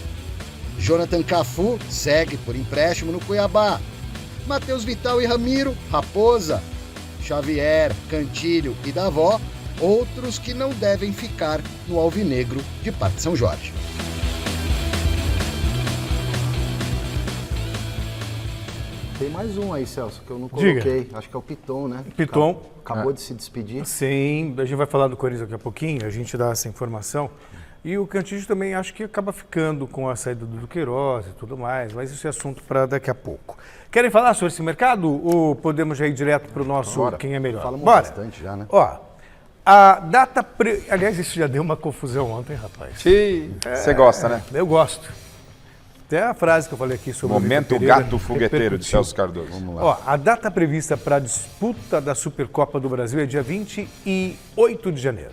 Jonathan Cafu segue por empréstimo no Cuiabá. Matheus Vital e Ramiro, Raposa. Xavier, Cantilho e Davó, outros que não devem ficar no Alvinegro de Parque São Jorge. Tem mais um aí, Celso, que eu não Diga. coloquei. Acho que é o Piton, né? Piton. Acabou de se despedir. Sim, a gente vai falar do Corinthians daqui a pouquinho, a gente dá essa informação. E o Cantígio também acho que acaba ficando com a saída do Queiroz e tudo mais, mas isso é assunto para daqui a pouco. Querem falar sobre esse mercado ou podemos já ir direto para o nosso Quem é Melhor? Falamos Bora. bastante já, né? Ó, a data... Aliás, isso já deu uma confusão ontem, rapaz. Você gosta, né? Eu gosto. Até a frase que eu falei aqui sobre Momento o Vitor Pereira gato fogueteiro de repercutiu. Celso Cardoso. Vamos lá. Ó, a data prevista para a disputa da Supercopa do Brasil é dia 28 de janeiro.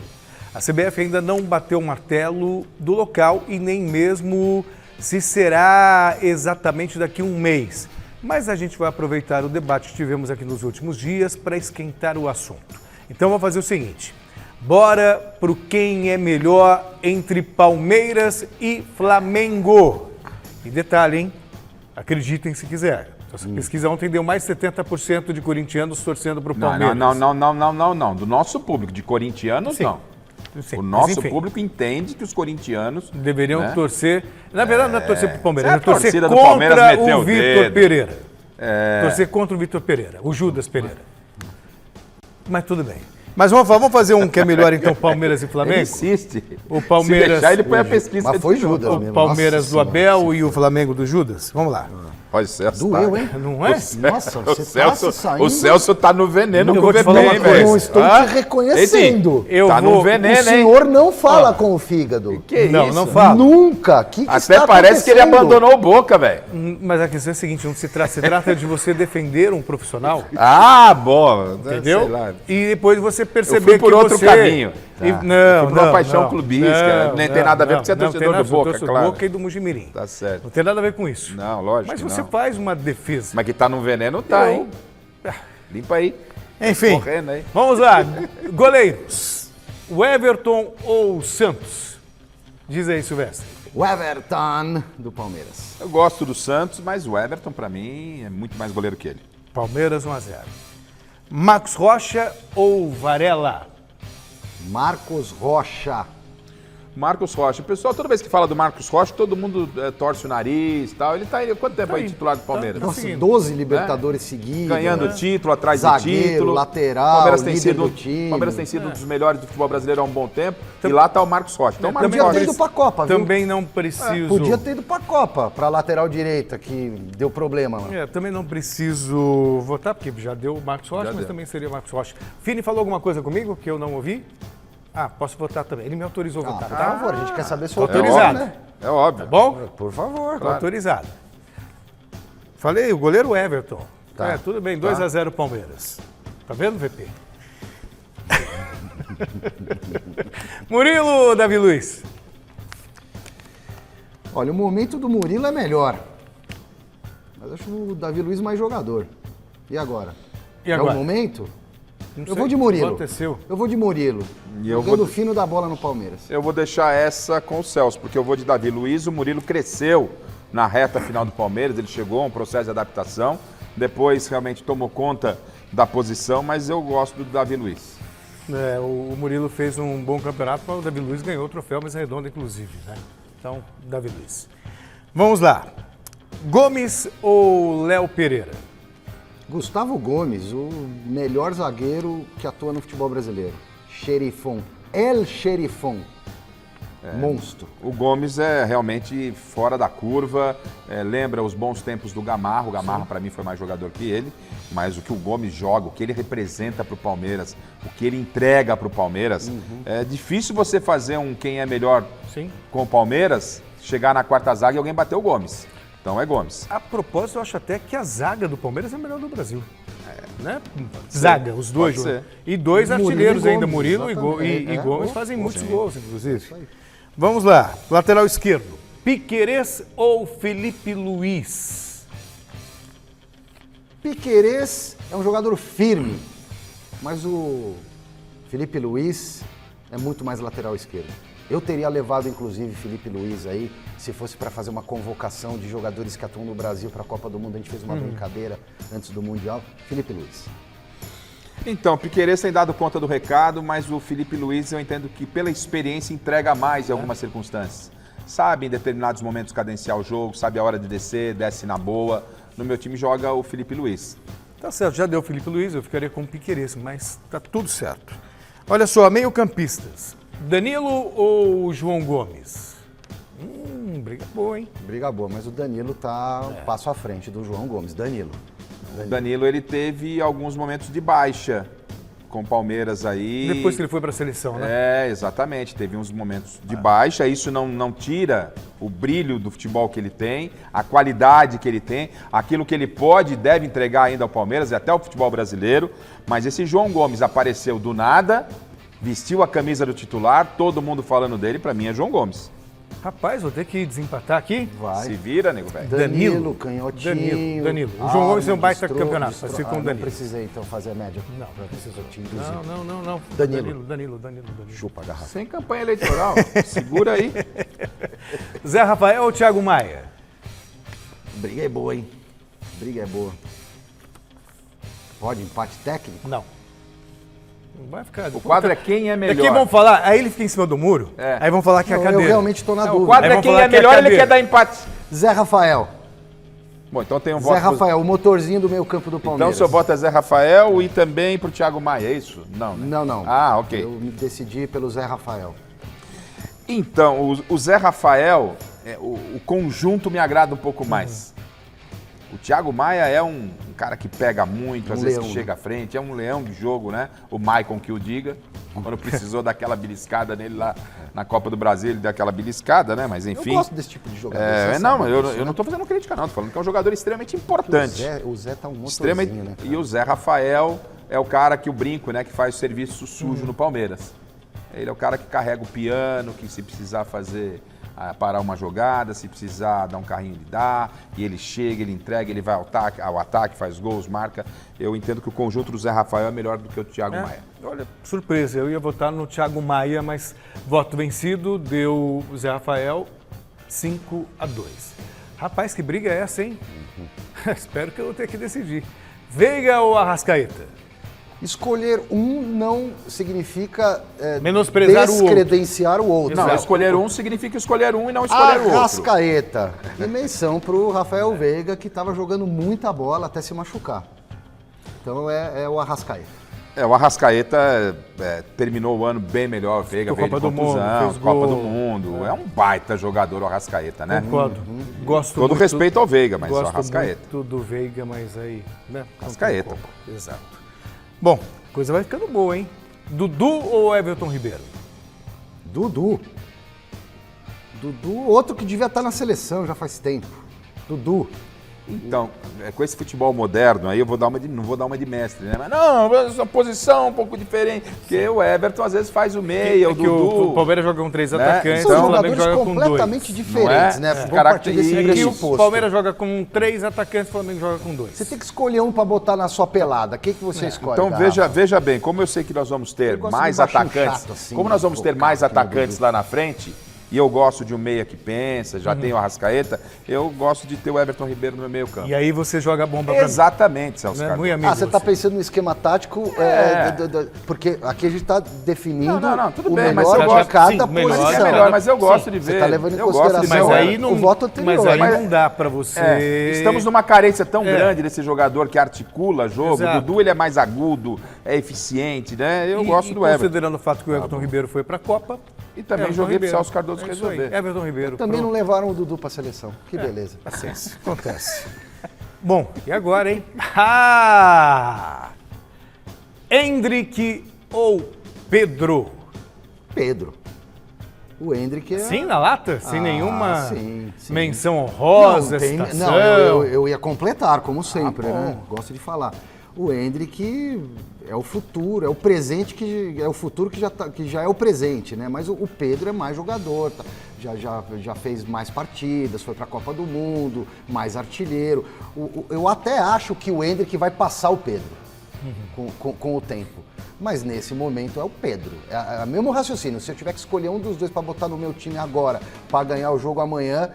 A CBF ainda não bateu o martelo do local e nem mesmo se será exatamente daqui a um mês. Mas a gente vai aproveitar o debate que tivemos aqui nos últimos dias para esquentar o assunto. Então vamos fazer o seguinte, bora pro quem é melhor entre Palmeiras e Flamengo. E detalhe, hein? Acreditem se quiser. Essa pesquisa ontem deu mais de 70% de corintianos torcendo para o Palmeiras. Não. Do nosso público, de corintianos, Sim. não. Sim, O mas nosso enfim, público entende que os corintianos deveriam né? torcer. Na verdade, não é torcer para o Palmeiras, é a torcer torcida do Palmeiras contra meteu o o Vitor dedo. Pereira. Torcer contra o Vitor Pereira, o Judas Pereira. Mas tudo bem. Mas vamos fazer um que é melhor, então, Palmeiras e Ele Flamengo? insiste. O Palmeiras- Se deixar, ele põe a pesquisa. Mas foi de novo. Judas O mesmo. Palmeiras Nossa do Senhora. Abel e o Flamengo do Judas? Vamos lá. Olha, o Celso Doeu, tá- hein? Não é? Nossa, você tá se saindo... o Celso tá no veneno Eu com vou o te falar VP, uma hein, coisa. velho? Eu estou te reconhecendo. Eu Tá vou... no veneno, O hein? senhor não fala com o fígado. Que Não, isso? não fala. Nunca. Que Até está parece que ele acontecendo? abandonou o Boca, velho. Mas a questão é a seguinte, não se trata de você defender um profissional, Ah, bom. entendeu? Sei lá. E depois você Eu perceber fui por que outro você... caminho. E- Tá. não, Eu fui por uma não, paixão não, clubística, nem tem nada a ver com você é não, torcedor tem nada, do Boca, torço claro. do Boca e do Mujimirim. Tá certo. Não tem nada a ver com isso. Não, lógico Mas que você não. faz uma defesa. Mas que tá no veneno, tá, Eu- hein? Limpa aí. Enfim, Correndo aí. vamos lá. Goleiros, o Everton ou o Santos? Diz aí, Silvestre. O Everton do Palmeiras. Eu gosto do Santos, mas o Everton, pra mim, é muito mais goleiro que ele. Palmeiras 1-0. Marcos Rocha ou Varela? Marcos Rocha. Marcos Rocha. O pessoal, toda vez que fala do Marcos Rocha, todo mundo torce o nariz e tal. Ele tá aí, quanto tempo Tá aí aí. titular do Palmeiras? Tá Nossa, seguindo. 12 Libertadores seguidos. Ganhando né? título atrás de Zagueiro, título. lateral, Palmeiras tem líder sido, do time. Palmeiras tem sido um dos melhores do futebol brasileiro há um bom tempo. E lá tá o Marcos Rocha. Então, o Marcos Podia ter Rocha. ido pra Copa, viu? Também não preciso... Podia ter ido pra Copa, pra lateral direita, que deu problema lá. Também não preciso votar, porque já deu o Marcos Rocha, Já mas deu. também seria o Marcos Rocha. Fini falou alguma coisa comigo que eu não ouvi? Ah, posso votar também. Ele me autorizou a votar, Por tá? favor, a gente quer saber sua Autorizado. opinião, né? É óbvio. Tá bom? Por favor. Tá autorizado. Falei, o goleiro Everton. Tá. Tudo bem, 2-0 Palmeiras. Tá vendo, VP? Murilo, Davi Luiz. Olha, o momento do Murilo é melhor. Mas acho o Davi Luiz mais jogador. E agora? E agora? É o momento? Não Eu sei, vou de Murilo. aconteceu. Eu vou de Murilo. E eu Jogando vou- fino da bola no Palmeiras. Eu vou deixar essa com o Celso, porque eu vou de Davi Luiz. O Murilo cresceu na reta final do Palmeiras, ele chegou a um processo de adaptação, depois realmente tomou conta da posição, mas eu gosto do Davi Luiz. O Murilo fez um bom campeonato, mas o Davi Luiz ganhou o troféu Mesa Redonda, inclusive, né? Então, Davi Luiz. Vamos lá. Gomes ou Léo Pereira? Gustavo Gomes, o melhor zagueiro que atua no futebol brasileiro. Xerifão. El Xerifão. Monstro. O Gomes é realmente fora da curva, lembra os bons tempos do Gamarra. O Gamarra, para mim, foi mais jogador que ele, mas o que o Gomes joga, o que ele representa para o Palmeiras, o que ele entrega para o Palmeiras, é difícil você fazer um quem é melhor Sim. com o Palmeiras, chegar na quarta zaga e alguém bater o Gomes. Então é Gomes. A propósito, eu acho até que a zaga do Palmeiras é a melhor do Brasil. Né? Zaga, os dois. Pode ser. jogam. E dois Murilo artilheiros e ainda, Gomes, Murilo exatamente. e Gomes fazem muitos gols, inclusive. Vamos lá, lateral esquerdo. Piquerez ou Felipe Luiz? Piquerez é um jogador firme, mas o Felipe Luiz é muito mais lateral esquerdo. Eu teria levado, inclusive, Felipe Luiz aí, se fosse para fazer uma convocação de jogadores que atuam no Brasil para a Copa do Mundo. A gente fez uma brincadeira antes do Mundial. Felipe Luiz. Então, Piquerez tem dado conta do recado, mas o Felipe Luiz eu entendo que pela experiência entrega mais em algumas circunstâncias. Sabe em determinados momentos cadenciar o jogo, sabe a hora de descer, desce na boa. no meu time joga o Felipe Luiz. Tá certo, já deu o Felipe Luiz, eu ficaria com o Piquerez, mas tá tudo certo. Olha só, meio-campistas. Danilo ou João Gomes? Briga boa, hein? Briga boa, mas o Danilo tá um passo à frente do João Gomes. Danilo. O Danilo, ele teve alguns momentos de baixa com o Palmeiras aí. Depois que ele foi para a seleção, né? Exatamente. Teve uns momentos de baixa. Isso não tira o brilho do futebol que ele tem, a qualidade que ele tem, aquilo que ele pode e deve entregar ainda ao Palmeiras e até ao futebol brasileiro. Mas esse João Gomes apareceu do nada, vestiu a camisa do titular, todo mundo falando dele, para mim é João Gomes. Rapaz, vou ter que desempatar aqui. Vai. Se vira, nego velho. Danilo, canhotinho. Danilo. O João Gomes é um baita campeonato, mas fica com o Não Danilo. precisei, então, fazer a média. Não, precisou te induzir. Não. Danilo. Danilo. Chupa a garrafa. Sem campanha eleitoral. Segura aí. Zé Rafael ou Thiago Maia? Briga é boa, hein? Briga é boa. Pode empate técnico? Não. Não vai ficar. O quadro é quem é melhor. Daqui vão falar, aí ele fica em cima do muro, aí vão falar que é a Não, cadeira. eu realmente estou na dúvida. O quadro Aí é vão quem falar é que é melhor, ele cadeira. quer dar empate. Zé Rafael. Bom, então tem um voto. Zé Rafael, o motorzinho do meio campo do Então Palmeiras. o seu voto é Zé Rafael e também pro Thiago Maia, é isso? Não, né? Não. Ah, ok. Eu me decidi pelo Zé Rafael. Então, o Zé Rafael, o conjunto me agrada um pouco mais. O Thiago Maia é um cara que pega muito, às vezes que chega à frente, é um leão de jogo, né? O Maicon que o diga, quando precisou daquela beliscada nele lá na Copa do Brasil, ele deu aquela beliscada, né? Mas enfim. Eu gosto desse tipo de jogador. Eu não tô fazendo crítica não, tô falando que é um jogador extremamente importante. O Zé tá um motorzinho, Extremamente. né? cara? E o Zé Rafael é o cara que o brinco, né? Que faz o serviço sujo no Palmeiras. Ele é o cara que carrega o piano, que se precisar fazer... parar uma jogada, se precisar dar um carrinho, ele dá, e ele chega, ele entrega, ele vai ao ataque, faz gols, marca. Eu entendo que o conjunto do Zé Rafael é melhor do que o Thiago Maia. Olha, surpresa, eu ia votar no Thiago Maia, mas voto vencido, deu o Zé Rafael 5-2. Rapaz, que briga é essa, hein? Espero que eu vou ter que decidir. Veiga ou Arrascaeta? Escolher um não significa Menosprezar o outro. descredenciar o outro. Não, escolher um significa escolher um e não escolher o outro. Arrascaeta. E menção pro Rafael Veiga, que estava jogando muita bola até se machucar. Então é o Arrascaeta. O Arrascaeta terminou o ano bem melhor, Veiga veio de contusão, Copa do Mundo. É um baita jogador o Arrascaeta, né? Concordo. Gosto Todo muito, respeito ao Veiga, mas o gosto Arrascaeta. muito do Veiga, mas aí, né? Arrascaeta. Exato. Bom, coisa vai ficando boa, hein? Dudu ou Everton Ribeiro? Dudu, outro que devia estar na seleção já faz tempo. Dudu. Então, com esse futebol moderno aí, eu vou dar não vou dar uma de mestre, né? Mas não, essa posição é um pouco diferente. Porque o Everton às vezes faz o meia, o Dudu. O Palmeiras joga com 3 atacantes, São o Flamengo jogadores joga com 2. completamente diferentes, né? Vamos partir desse E o pressuposto. Palmeiras joga com 3 atacantes, o Flamengo joga com 2. Você tem que escolher um para botar na sua pelada. O que você escolhe? Então Garrafa? veja bem, como eu sei que nós vamos ter gosto mais de baixinho atacantes, chato, assim, como nós vamos ter mais focado aqui no atacantes Dudu. lá na frente, e eu gosto de um meia que pensa, já tem o Arrascaeta, eu gosto de ter o Everton Ribeiro no meu meio campo. E aí você joga a bomba pra mim. Exatamente, Celso Né? Cardoso. Muito amigo Você está pensando no esquema tático, porque aqui a gente está definindo Não, tudo o bem, mas melhor eu gosto- de cada sim, melhor, posição. É melhor, mas eu gosto de ver. Você está levando em Eu gosto de consideração ver. Mas aí não, o voto anterior. mas aí Mas- não dá pra você... Estamos numa carência tão grande desse jogador que articula jogo. Exato. O Dudu ele é mais agudo, é eficiente, né? Eu gosto do Everton. Considerando o fato que o Everton Ribeiro foi pra Copa... E também Everton joguei pro Ribeiro. Celso Cardoso É isso aí, resolver. Everton Ribeiro. Também não pronto. levaram o Dudu para a seleção. Que beleza. Paciência, acontece. Bom, e agora, hein? Endrick ou Pedro? Pedro. O Hendrick é... Sim, na lata? Sem nenhuma sim. menção honrosa, tem- citação? não, eu ia completar, como sempre, né? Gosto de falar. O Hendrick é o futuro, é o presente que é o futuro que já é o presente, né? Mas o Pedro é mais jogador, tá? já fez mais partidas, foi para a Copa do Mundo, mais artilheiro. Eu até acho que o Hendrick vai passar o Pedro com o tempo. Mas nesse momento é o Pedro. É o mesmo raciocínio. Se eu tiver que escolher um dos dois para botar no meu time agora, para ganhar o jogo amanhã,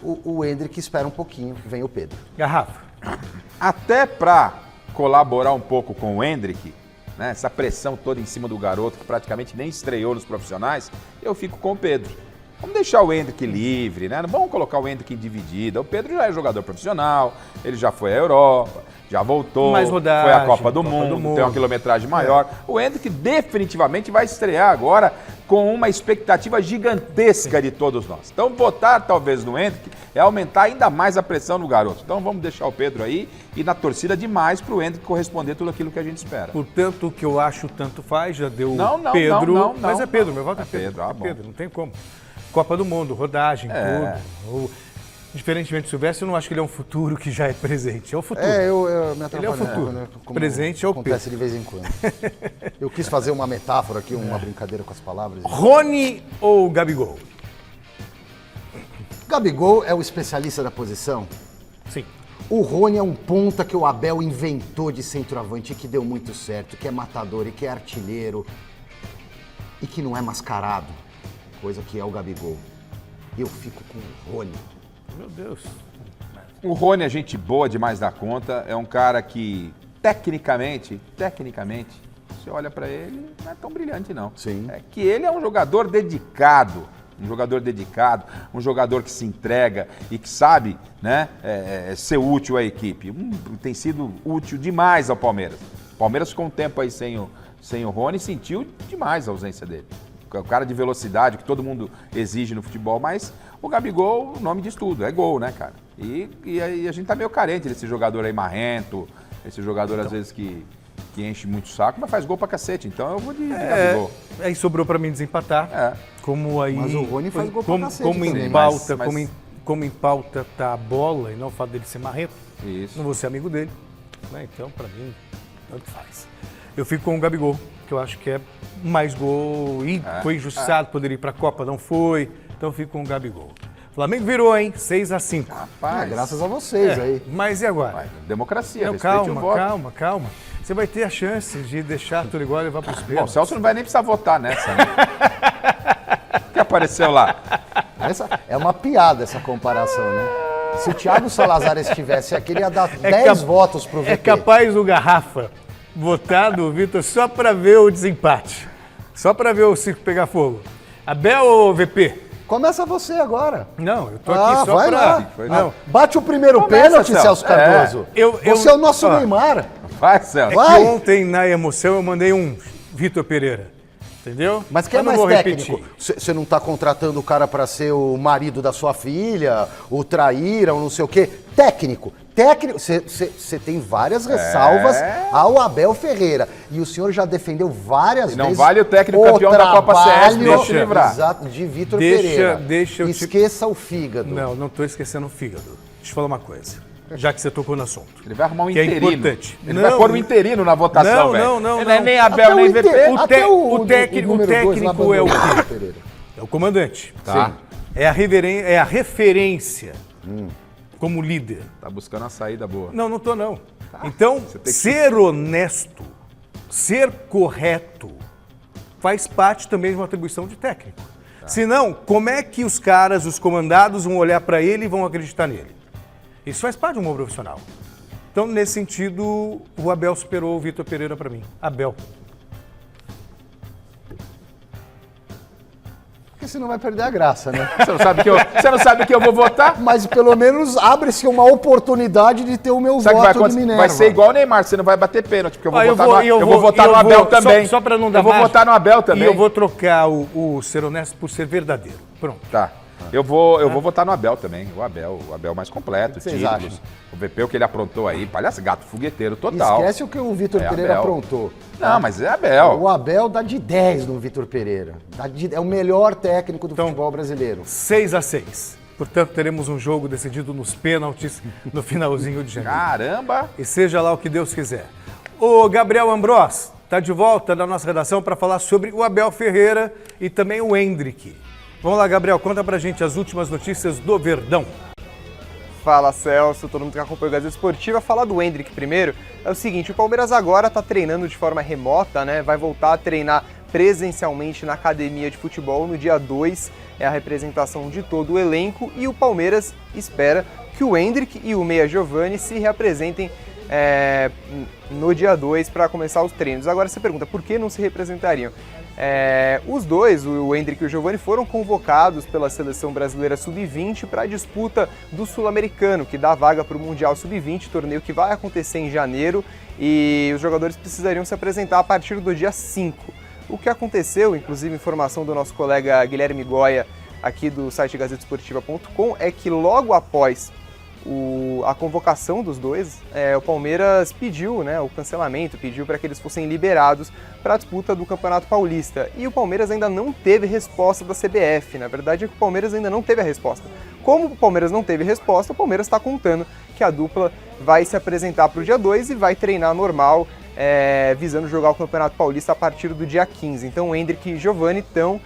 o Hendrick espera um pouquinho, vem o Pedro. Garrafa. Até para colaborar um pouco com o Endrick, né, essa pressão toda em cima do garoto que praticamente nem estreou nos profissionais, eu fico com o Pedro. Vamos deixar o Endrick livre, né? Não vamos colocar o Endrick em dividida. O Pedro já é jogador profissional, ele já foi à Europa, já voltou, Mais rodagem, foi à Copa do Mundo, tem uma quilometragem maior. O Endrick definitivamente vai estrear agora com uma expectativa gigantesca de todos nós. Então votar talvez no Endrick é aumentar ainda mais a pressão no garoto. Então vamos deixar o Pedro aí e na torcida demais para o Endrick corresponder tudo aquilo que a gente espera. Portanto, o que eu acho tanto faz, já deu Não, Pedro. não, Mas é Pedro, meu voto é Pedro. Pedro, bom. Pedro, não tem como. Copa do Mundo, rodagem, tudo. Diferentemente do Silvestre, eu não acho que ele é um futuro que já é presente. É o futuro. Eu me atrapalho. Ele é o futuro. Né? Presente é o acontece de vez em quando. Eu quis fazer uma metáfora aqui, uma brincadeira com as palavras. Rony ou Gabigol? Gabigol é o especialista da posição? Sim. O Rony é um ponta que o Abel inventou de centroavante e que deu muito certo, que é matador e que é artilheiro e que não é mascarado, coisa que é o Gabigol. Eu fico com o Rony. Meu Deus. O Rony é gente boa demais da conta, é um cara que tecnicamente, você olha pra ele, não é tão brilhante não. Sim. É que ele é um jogador dedicado, um jogador que se entrega e que sabe, né, ser útil à equipe. Tem sido útil demais ao Palmeiras. O Palmeiras ficou um tempo aí sem o Rony, sentiu demais a ausência dele. O cara de velocidade que todo mundo exige no futebol, mas o Gabigol, o nome diz tudo, é gol, né, cara? E a gente tá meio carente desse jogador aí marrento, esse jogador às vezes que enche muito o saco, mas faz gol pra cacete. Então eu vou de Gabigol. Aí sobrou pra mim desempatar. Como aí, Mas o Rony faz gol pra cacete como também, em pauta, mas- como em pauta tá a bola e não o fato dele ser marrento, Isso. não vou ser amigo dele. Né? Então, pra mim, tanto faz. Eu fico com o Gabigol, que eu acho que é mais gol e foi injustiçado, poderia ir pra Copa, não foi. Então eu fico com o Gabigol. Flamengo virou, hein? 6-5. Rapaz, Graças a vocês aí. Mas e agora? vai, democracia, Não, respeite o voto. calma. Você vai ter a chance de deixar tudo igual e levar para os Bom, o pênaltis. Celso não vai nem precisar votar nessa, né? O que apareceu lá? Essa é uma piada essa comparação, né? Se o Thiago Salazar estivesse aqui, ele ia dar 10 cap- votos pro VP. É capaz o Garrafa votar no Vitor só para ver o desempate. Só para ver o circo pegar fogo. Abel ou VP? Começa você agora. Não, eu tô aqui só vai para... lá. Não, Bate o primeiro Começa, pênalti, Celso Celso. Cardoso. Você é o nosso Neymar. Vai, Celso. é Vai. que ontem, na emoção, eu mandei um Vitor Pereira. Entendeu? Mas quem é Eu não mais vou técnico? repetir. Você não tá contratando o cara para ser o marido da sua filha, o traíra, ou não sei o quê. Técnico. Você tem várias ressalvas ao Abel Ferreira. E o senhor já defendeu várias E não vezes vale o técnico campeão da Copa CS, trabalho, deixa eu livrar. Exato, de Vitor Deixa Pereira. eu te- Esqueça o fígado. Não, não tô esquecendo o fígado. Deixa eu falar uma coisa. Já que você tocou no assunto. Ele vai arrumar um Que é interino. importante. Ele vai pôr um interino na votação, velho. Não. Ele não é nem Até Abel, o nem Inter- VP. até O técnico número dois lá é o abandonou quê? Pereira. É o comandante. Tá. Sim. É a referência como líder. Tá buscando uma saída boa. Não tô não. Então, tem que- ser honesto, ser correto, faz parte também de uma atribuição de técnico. Senão, como é que os caras, os comandados, vão olhar para ele e vão acreditar nele? Isso faz parte de um bom profissional. Então, nesse sentido, o Abel superou o Vitor Pereira para mim. Abel. Porque você não vai perder a graça, né? Você não sabe que eu vou votar? Mas pelo menos abre-se uma oportunidade de ter o meu Sabe o que vai voto de acontecer? Minerva. Vai ser igual o Neymar, você não vai bater pênalti, porque eu vou Ah, votar no Abel também. Só para não dar Eu vou margem. votar no Abel também. E eu vou trocar o ser honesto por ser verdadeiro. Pronto. Tá. Eu vou votar no Abel também. O Abel mais completo, vocês títulos. acham? O VP, o que ele aprontou aí, palhaço, gato fogueteiro total. Esquece o que o Vitor É Pereira Abel. aprontou. Não, mas é Abel. O Abel dá de 10 no Vitor Pereira. É o melhor técnico do futebol brasileiro. 6-6. Portanto, teremos um jogo decidido nos pênaltis no finalzinho de janeiro. Caramba! E seja lá o que Deus quiser. O Gabriel Ambrós está de volta na nossa redação para falar sobre o Abel Ferreira e também o Endrick. Vamos lá, Gabriel, conta pra gente as últimas notícias do Verdão. Fala, Celso, todo mundo que acompanha o Gazeta Esportiva. Falar do Endrick primeiro. É o seguinte, o Palmeiras agora está treinando de forma remota, né? Vai voltar a treinar presencialmente na academia de futebol no dia 2. É a representação de todo o elenco e o Palmeiras espera que o Endrick e o Meia Giovani se reapresentem no dia 2 para começar os treinos. Agora você pergunta, por que não se representariam? Os dois, o Endrick e o Giovani, foram convocados pela Seleção Brasileira Sub-20 para a disputa do Sul-Americano, que dá vaga para o Mundial Sub-20, torneio que vai acontecer em janeiro, e os jogadores precisariam se apresentar a partir do dia 5. O que aconteceu, inclusive informação do nosso colega Guilherme Goya, aqui do site gazetesportiva.com, é que logo após a convocação dos dois, o Palmeiras pediu o cancelamento, pediu para que eles fossem liberados para a disputa do Campeonato Paulista. E o Palmeiras ainda não teve resposta da CBF. Na verdade, é que o Palmeiras ainda não teve a resposta. Como o Palmeiras não teve resposta, o Palmeiras está contando que a dupla vai se apresentar para o dia 2 e vai treinar normal, visando jogar o Campeonato Paulista a partir do dia 15. Então, o Endrick e Giovani estão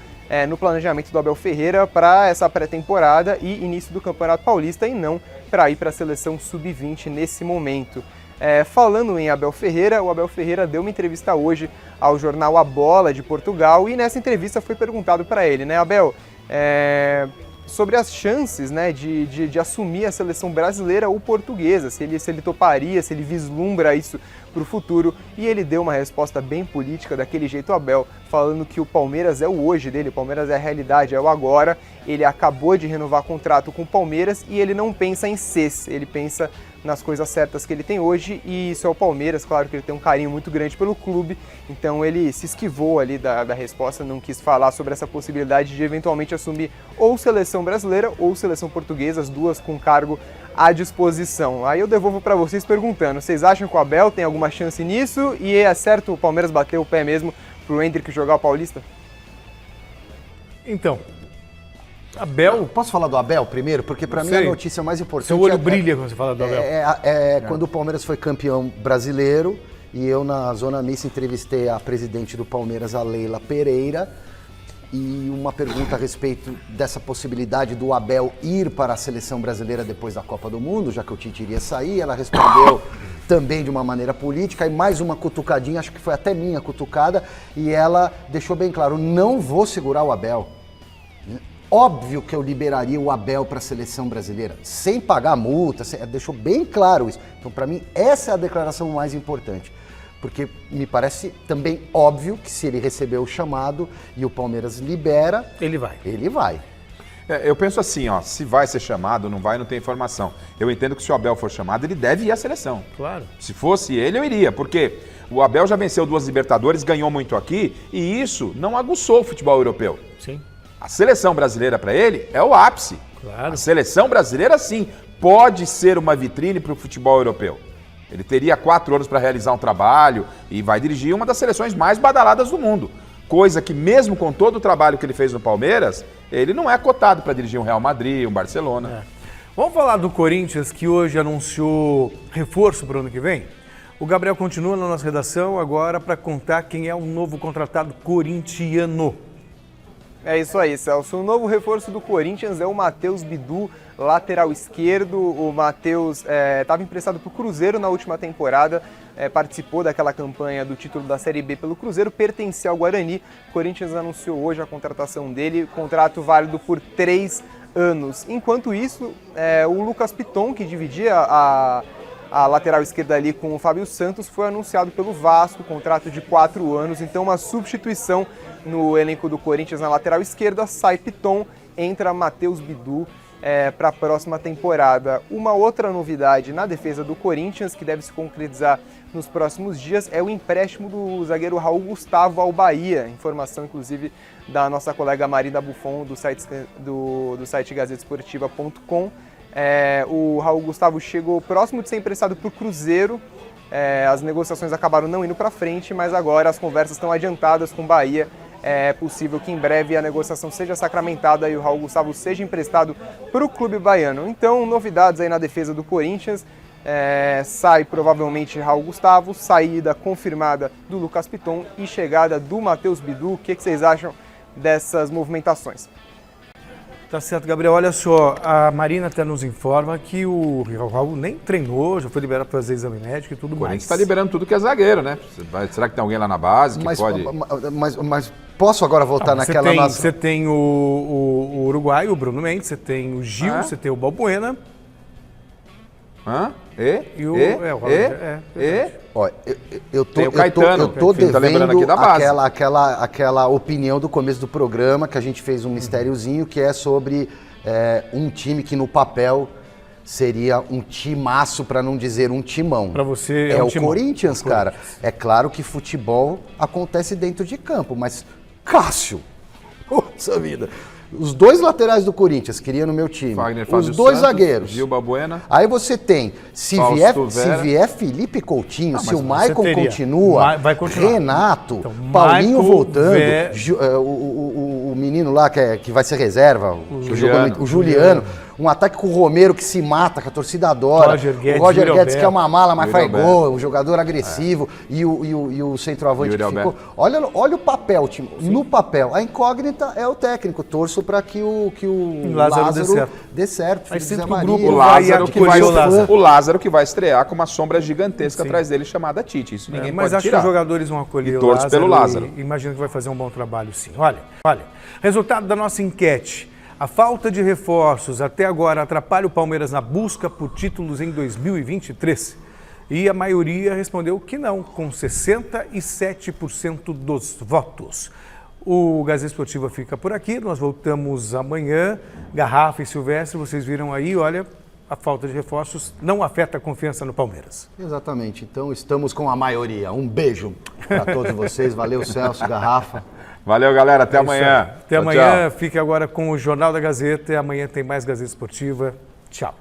no planejamento do Abel Ferreira para essa pré-temporada e início do Campeonato Paulista, e não para ir para a seleção sub-20 nesse momento. Falando em Abel Ferreira, o Abel Ferreira deu uma entrevista hoje ao jornal A Bola de Portugal, e nessa entrevista foi perguntado para ele, Abel, sobre as chances de assumir a seleção brasileira ou portuguesa, se ele toparia, se ele vislumbra isso para o futuro, e ele deu uma resposta bem política, daquele jeito Abel, falando que o Palmeiras é o hoje dele, o Palmeiras é a realidade, é o agora, ele acabou de renovar contrato com o Palmeiras e ele não pensa em ses, ele pensa nas coisas certas que ele tem hoje, e isso é o Palmeiras. Claro que ele tem um carinho muito grande pelo clube, então ele se esquivou ali da resposta, não quis falar sobre essa possibilidade de eventualmente assumir ou seleção brasileira ou seleção portuguesa, as duas com cargo à disposição. Aí eu devolvo para vocês perguntando, vocês acham que o Abel tem alguma chance nisso, e é certo o Palmeiras bater o pé mesmo pro Endrick jogar o Paulista? Então, Abel... Posso falar do Abel primeiro? Porque para mim a notícia mais importante... Seu olho brilha quando você fala do Abel. Quando o Palmeiras foi campeão brasileiro, e eu na Zona Mista entrevistei a presidente do Palmeiras, a Leila Pereira, e uma pergunta a respeito dessa possibilidade do Abel ir para a seleção brasileira depois da Copa do Mundo, já que o Tite iria sair. Ela respondeu também de uma maneira política, e mais uma cutucadinha, acho que foi até minha cutucada, e ela deixou bem claro, não vou segurar o Abel. Óbvio que eu liberaria o Abel para a seleção brasileira, sem pagar multa, deixou bem claro isso. Então, para mim, essa é a declaração mais importante. Porque me parece também óbvio que se ele receber o chamado e o Palmeiras libera... Ele vai. Ele vai. Eu penso assim, se vai ser chamado, não vai, não tem informação. Eu entendo que se o Abel for chamado, ele deve ir à seleção. Claro. Se fosse ele, eu iria, porque o Abel já venceu 2 Libertadores, ganhou muito aqui, e isso não aguçou o futebol europeu. Sim. A seleção brasileira para ele é o ápice. Claro. A seleção brasileira, sim, pode ser uma vitrine para o futebol europeu. Ele teria 4 anos para realizar um trabalho e vai dirigir uma das seleções mais badaladas do mundo. Coisa que, mesmo com todo o trabalho que ele fez no Palmeiras, ele não é cotado para dirigir um Real Madrid, um Barcelona. Vamos falar do Corinthians, que hoje anunciou reforço para o ano que vem? O Gabriel continua na nossa redação agora para contar quem é o novo contratado corintiano. É isso aí, Celso. O novo reforço do Corinthians é o Matheus Bidu, lateral esquerdo. O Matheus estava emprestado para o Cruzeiro na última temporada, participou daquela campanha do título da Série B pelo Cruzeiro, pertencia ao Guarani. O Corinthians anunciou hoje a contratação dele, contrato válido por 3 anos. Enquanto isso, o Lucas Piton, que dividia a lateral esquerda ali com o Fábio Santos, foi anunciado pelo Vasco, contrato de 4 anos, então uma substituição no elenco do Corinthians na lateral esquerda, sai Piton, entra Matheus Bidu para a próxima temporada. Uma outra novidade na defesa do Corinthians, que deve se concretizar nos próximos dias, é o empréstimo do zagueiro Raul Gustavo ao Bahia, informação inclusive da nossa colega Marina Buffon do site gazetesportiva.com. O Raul Gustavo chegou próximo de ser emprestado para o Cruzeiro, as negociações acabaram não indo para frente, mas agora as conversas estão adiantadas com o Bahia. É possível que em breve a negociação seja sacramentada e o Raul Gustavo seja emprestado para o clube baiano. Então, novidades aí na defesa do Corinthians. Sai provavelmente Raul Gustavo, saída confirmada do Lucas Piton e chegada do Matheus Bidu. O que vocês acham dessas movimentações? Tá certo, Gabriel. Olha só, a Marina até nos informa que o Raul nem treinou, já foi liberado para fazer exame médico e tudo mais. O Corinthians está liberando tudo que é zagueiro, né? Será que tem alguém lá na base que pode... Mas posso agora voltar naquela nossa... Você tem o Uruguai, o Bruno Mendes, você tem o Gil, você tem o Balbuena. Hã? Ó, eu tô tá lembrando aqui devendo da base. aquela opinião do começo do programa, que a gente fez um mistériozinho, que é sobre um time que no papel seria um timaço, para não dizer um timão. Para você é um o timão. Corinthians, cara. É claro que futebol acontece dentro de campo, mas Cássio, nossa vida. Os 2 laterais do Corinthians queria no meu time. Fagner, os Fábio 2 Santos, zagueiros. Gilba Buena. Aí você tem, se vier Felipe Coutinho, se o Maicon continua, vai continuar. Renato, Então, Paulinho Michael, voltando, o menino lá que vai ser reserva, o Juliano. Um ataque com o Romero que se mata, que a torcida adora. O Roger Guedes que é uma mala, mas faz gol, um jogador agressivo. E o centroavante que ficou. Olha o papel, time. No papel, a incógnita é o técnico. Torço para que o Lázaro dê certo. Mas sinto que Maria, o grupo O Lázaro que vai estrear com uma sombra gigantesca atrás dele chamada Tite. Isso ninguém pode tirar. Mas acho que os jogadores vão acolher o Lázaro. Pelo Lázaro. E imagino que vai fazer um bom trabalho, sim. Olha, resultado da nossa enquete. A falta de reforços até agora atrapalha o Palmeiras na busca por títulos em 2023? E a maioria respondeu que não, com 67% dos votos. O Gazeta Esportiva fica por aqui, nós voltamos amanhã. Garrafa e Silvestre, vocês viram aí, olha, a falta de reforços não afeta a confiança no Palmeiras. Exatamente, então estamos com a maioria. Um beijo para todos vocês, valeu Celso, Garrafa. Valeu, galera. Até amanhã. Até amanhã. Fique agora com o Jornal da Gazeta. Amanhã tem mais Gazeta Esportiva. Tchau.